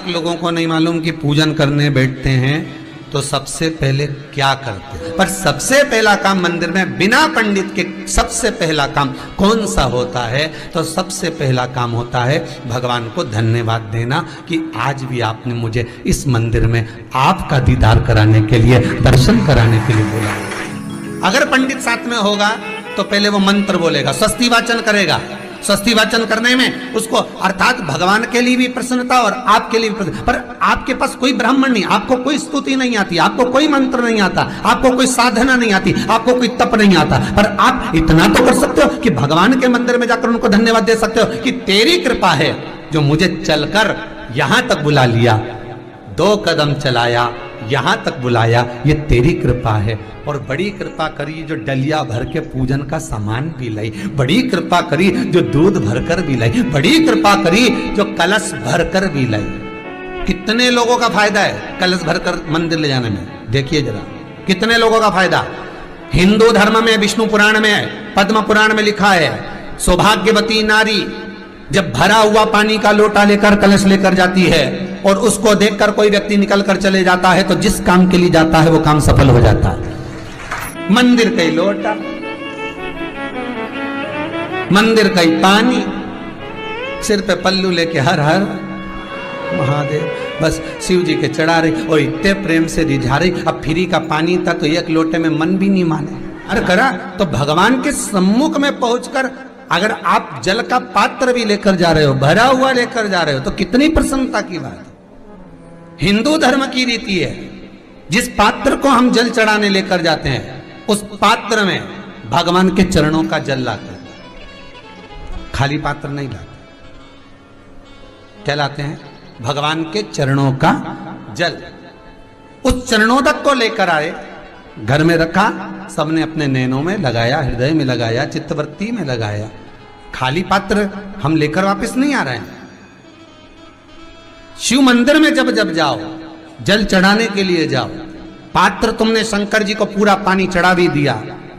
लोगों को नहीं मालूम कि पूजन करने बैठते हैं तो सबसे पहले क्या करते हैं। पर सबसे पहला काम मंदिर में बिना पंडित के सबसे पहला काम कौन सा होता है? तो सबसे पहला काम होता है भगवान को धन्यवाद देना कि आज भी आपने मुझे इस मंदिर में आपका दीदार कराने के लिए, दर्शन कराने के लिए बोला। अगर पंडित साथ में होगा तो पहले वो मंत्र बोलेगा, स्वस्ति वाचन करेगा। स्वस्ति वाचन करने में उसको अर्थात भगवान के लिए भी प्रसन्नता और आपके लिए भी प्रसन्नता। पर आपके पास कोई ब्राह्मण नहीं, आपको कोई स्तुति नहीं आती, आपको कोई मंत्र नहीं आता, आपको कोई साधना नहीं आती, आपको कोई तप नहीं आता, पर आप इतना तो कर सकते हो कि भगवान के मंदिर में जाकर उनको धन्यवाद दे सकते हो कि तेरी कृपा है जो मुझे चलकर यहां तक बुला लिया, 2 कदम चलाया, यहां तक बुलाया, ये तेरी कृपा है। और बड़ी कृपा करी जो डलिया भर के पूजन का सामान भी लाई, बड़ी कृपा करी जो दूध भरकर भी लाई, बड़ी कृपा करी जो कलश भरकर भी लाई। कितने लोगों का फायदा है कलश भरकर मंदिर ले जाने में? देखिए जरा कितने लोगों का फायदा। हिंदू धर्म में विष्णु पुराण में, पद्म पुराण में लिखा है, सौभाग्यवती नारी जब भरा हुआ पानी का लोटा लेकर कलश लेकर जाती है और उसको देखकर कोई व्यक्ति निकल कर चले जाता है तो जिस काम के लिए जाता है वो काम सफल हो जाता है। मंदिर का ही लोटा, मंदिर का ही पानी, सिर पे पल्लू लेके हर हर महादेव, बस शिव जी के चढ़ा रही और इतने प्रेम से रिझा रही। अब फ्री का पानी था तो एक लोटे में मन भी नहीं माने। अरे करा तो भगवान के सम्मुख में पहुंचकर अगर आप जल का पात्र भी लेकर जा रहे हो, भरा हुआ लेकर जा रहे हो, तो कितनी प्रसन्नता की बात है। हिंदू धर्म की रीति है, जिस पात्र को हम जल चढ़ाने लेकर जाते हैं उस पात्र में भगवान के चरणों का जल लाते हैं, खाली पात्र नहीं लाते। क्या लाते हैं? भगवान के चरणों का जल। उस चरणोदक को लेकर आए, घर में रखा, सबने अपने नैनों में लगाया, हृदय में लगाया, चित्तवृत्ति में लगाया। खाली पात्र हम लेकर वापस नहीं आ रहे हैं। शिव मंदिर में जब जब जाओ, जल चढ़ाने के लिए जाओ, पात्र तुमने शंकर जी को पूरा पानी चढ़ा भी दिया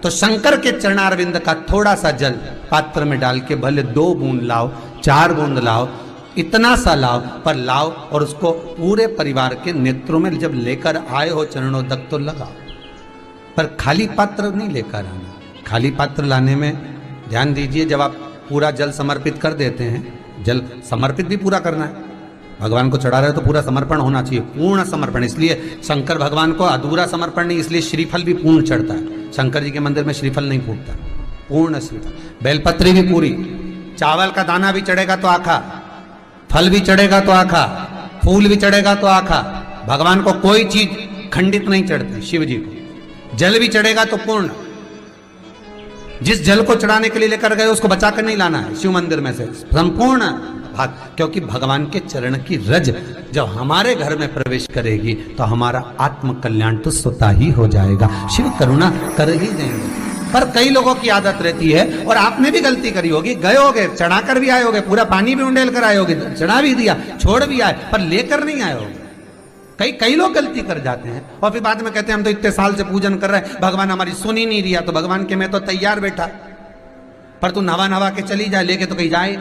तो शंकर के चरणारविंद का थोड़ा सा जल पात्र में डाल के भले 2 बूंद लाओ, 4 बूंद लाओ, इतना सा लाओ, पर लाओ और उसको पूरे परिवार के नेत्रों में जब लेकर आए हो चरणोदक तो लगाओ। पर खाली पात्र नहीं लेकर आना। खाली पात्र लाने में ध्यान दीजिए, जब आप पूरा जल समर्पित कर देते हैं, जल समर्पित भी पूरा करना है, भगवान को चढ़ा रहे हो तो पूरा समर्पण होना चाहिए, पूर्ण समर्पण। इसलिए शंकर भगवान को अधूरा समर्पण नहीं, इसलिए श्रीफल भी पूर्ण चढ़ता है। शंकर जी के मंदिर में श्रीफल नहीं फूटता, पूर्ण श्रीफल। बेलपत्री भी पूरी, चावल का दाना भी चढ़ेगा तो आखा, फल भी चढ़ेगा तो आखा, फूल भी चढ़ेगा तो आखा। भगवान को कोई चीज खंडित नहीं चढ़ती, शिव जी को जल भी चढ़ेगा तो पूर्ण। जिस जल को चढ़ाने के लिए लेकर गए उसको बचाकर नहीं लाना है शिव मंदिर में से, संपूर्ण भाग, क्योंकि भगवान के चरण की रज जब हमारे घर में प्रवेश करेगी तो हमारा आत्म कल्याण तो स्वतः ही हो जाएगा। शिव करुणा कर ही देंगे। पर कई लोगों की आदत रहती है, और आपने भी गलती करी होगी, गए होगे, चढ़ाकर भी आए होगे, पूरा पानी भी उंडेल कर आए होगे, चढ़ा भी दिया, छोड़ भी आए, पर लेकर नहीं आए होगे। कई लोग गलती कर जाते हैं और फिर बाद में कहते हैं हम तो इतने साल से पूजन कर रहे हैं, भगवान हमारी सुन ही नहीं रिया। तो भगवान के मैं तो तैयार बैठा, पर तू नवा के चली जाए, लेके तो कहीं जाए।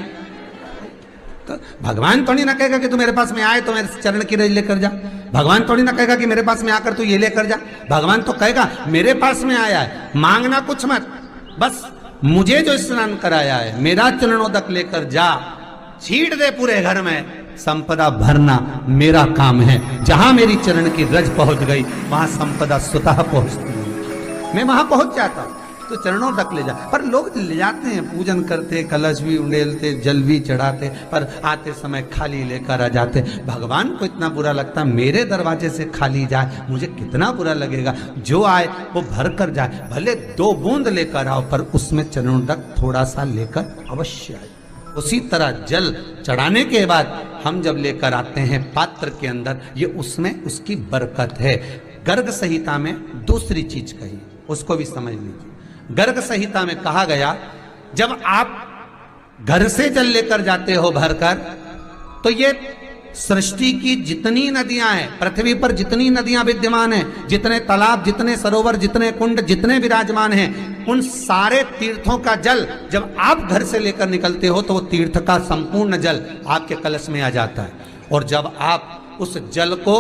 तो भगवान थोड़ी ना कहेगा कि तू मेरे पास में आए तो मेरे चरण की रज लेकर जा। भगवान थोड़ी ना कहेगा कि मेरे पास में आकर तू ये लेकर जा। भगवान तो कहेगा मेरे पास में आया है, मांगना कुछ मत, बस मुझे जो स्नान कराया है मेरा चरणोदक लेकर जा, छीट दे पूरे घर में, संपदा भरना मेरा काम है। जहां मेरी चरण की रज पहुंच गई वहां संपदा स्वतः पहुंचती है, मैं वहां पहुंच जाता हूं। तो चरणों तक ले जा, पर लोग ले जाते हैं, पूजन करते, कलश भी उंडेलते, जल भी चढ़ाते, पर आते समय खाली लेकर आ जाते। भगवान को इतना बुरा लगता, मेरे दरवाजे से खाली जाए, मुझे कितना बुरा लगेगा। जो आए वो भर कर जाए, भले 2 बूंद लेकर आओ, पर उसमें चरणों तक थोड़ा सा लेकर अवश्य आए। उसी तरह जल चढ़ाने के बाद हम जब लेकर आते हैं पात्र के अंदर, ये उसमें उसकी बरकत है। गर्ग संहिता में दूसरी चीज कही, उसको भी समझ लीजिए। गर्ग संहिता में कहा गया, जब आप घर से जल लेकर जाते हो भरकर, तो ये सृष्टि की जितनी नदियां हैं, पृथ्वी पर जितनी नदियां विद्यमान हैं, जितने तालाब, जितने सरोवर, जितने कुंड, जितने विराजमान हैं, उन सारे तीर्थों का जल जब आप घर से लेकर निकलते हो तो वो तीर्थ का संपूर्ण जल आपके कलश में आ जाता है। और जब आप उस जल को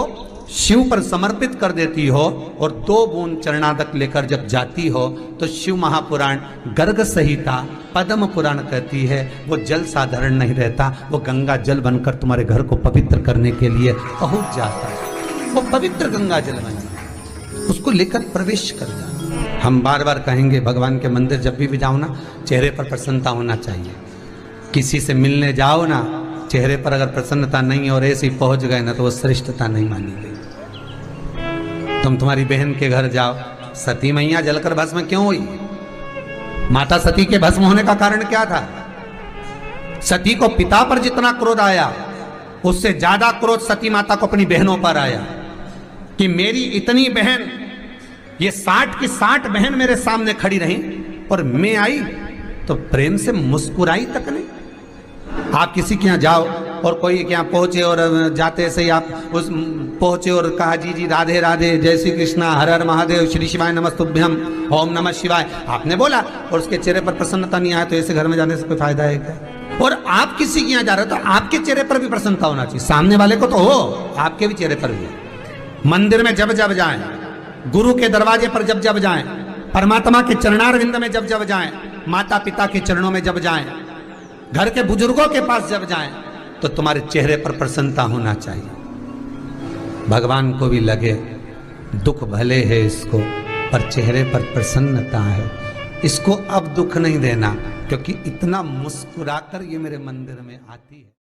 शिव पर समर्पित कर देती हो और 2 बूंद चरणादक लेकर जब जाती हो तो शिव महापुराण गर्ग संहिता पद्म पुराण कहती है वो जल साधारण नहीं रहता, वो गंगा जल बनकर तुम्हारे घर को पवित्र करने के लिए पहुंच जाता है। वो पवित्र गंगा जल बन जाता है, उसको लेकर प्रवेश कर जाता। हम बार बार कहेंगे भगवान के मंदिर जब भी जाओ ना, चेहरे पर प्रसन्नता होना चाहिए। किसी से मिलने जाओ ना, चेहरे पर अगर प्रसन्नता नहीं और ऐसे ही पहुंच गए ना तो वो श्रेष्ठता नहीं मानी गई। तुम तुम्हारी बहन के घर जाओ, सती मैया जलकर भस्म क्यों हुई? माता सती के भस्म होने का कारण क्या था? सती को पिता पर जितना क्रोध आया उससे ज्यादा क्रोध सती माता को अपनी बहनों पर आया कि मेरी इतनी बहन, ये 60 की 60 बहन मेरे सामने खड़ी रही और मैं आई तो प्रेम से मुस्कुराई तक नहीं। आप किसी के यहाँ जाओ और कोई के यहाँ पहुंचे और जाते से ही आप उस पहुंचे और कहा जी जी राधे राधे, जय श्री कृष्णा, हर हर महादेव, श्री शिवाय नमस्तुभ्यम, ओम नमः शिवाय आपने बोला और उसके चेहरे पर प्रसन्नता नहीं आया तो ऐसे घर में जाने से कोई फायदा है क्या? और आप किसी के यहाँ जा रहे हो तो आपके चेहरे पर भी प्रसन्नता होना चाहिए, सामने वाले को तो हो, आपके भी चेहरे पर भी। मंदिर में जब जब जाएं, गुरु के दरवाजे पर जब जब जाएं, परमात्मा के चरणारविंद में जब जब जाएं, माता पिता के चरणों में जब जाएं, घर के बुजुर्गों के पास जब जाएं तो तुम्हारे चेहरे पर प्रसन्नता होना चाहिए। भगवान को भी लगे दुख भले है इसको पर चेहरे पर प्रसन्नता है, इसको अब दुख नहीं देना क्योंकि इतना मुस्कुराकर ये मेरे मंदिर में आती है।